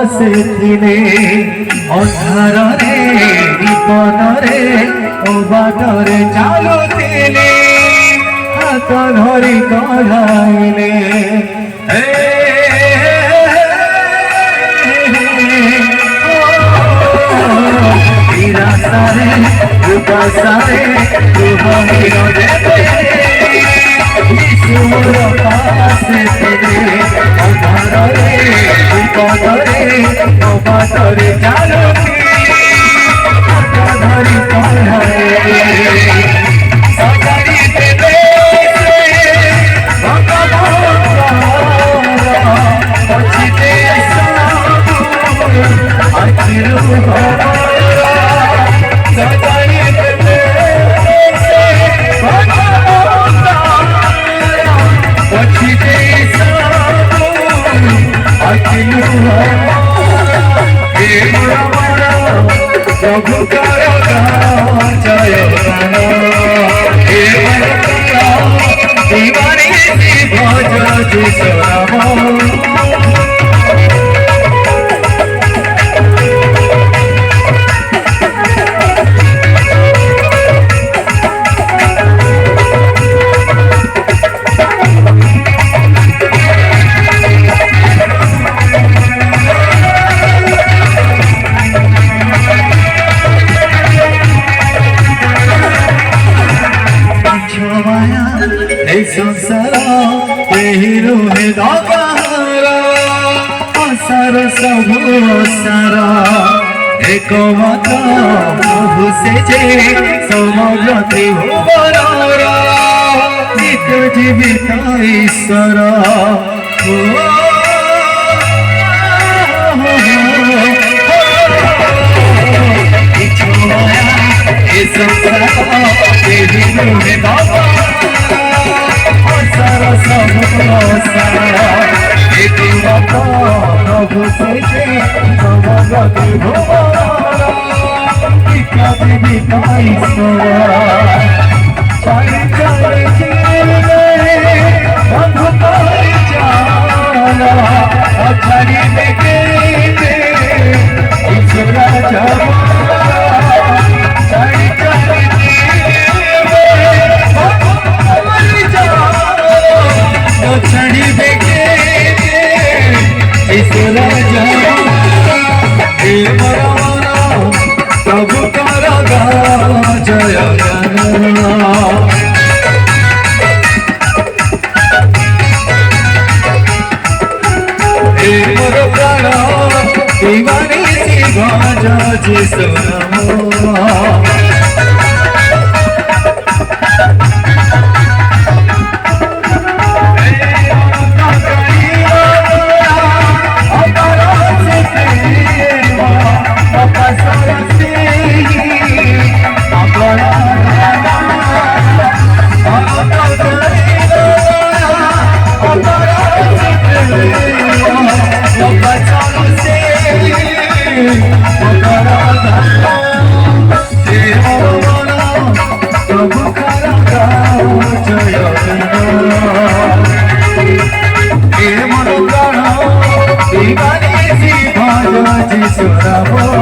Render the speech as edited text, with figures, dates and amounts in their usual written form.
ଆସିଥିଲେ ଅନ୍ଧାରରେ ବିପଦରେ ଓ ବାଟରେ ଚାଲୁଥିଲେ ହାତ ଧରି କଢ଼ାଇଲେ ନିରାଶାରେ ଉପାସରେ ଗୃହିଣୀ ଦେବେ ଯୀଶୁର ପାଶେ ଥିଲେ ଅନ୍ଧାରରେ ବିପଦରେ ଓ ବାଟରେ ଚାଲୁଥିଲେ ହାତ ଧରି କଢ଼ାଇଲେ ସଜାଡ଼ି ଦେବେ ପଛିତେ ଆଖିରୁ ସଜାଡ଼ି ଦେବେ ପଛିତେ ଆଖିରୁ ପ୍ରଭୁ କର ଜୟ दीवानी भज जिसु नाम संसार एहिरो हे दबारा आसार सब सार एक मात्र प्रभु से जे समग्र त्रिभुवनर नित्य जीवित ईश्वर संसार एहिरो हे दबारा प्रभु से समग्र त्रिभुवनर नित्य जीवित ईश्वर छाड़ी देखे ईश्वर छड़ी देखे ईश्वर प्रभु कर जय मोर प्राण दीवानी भज जिसु नाम जिसु नाम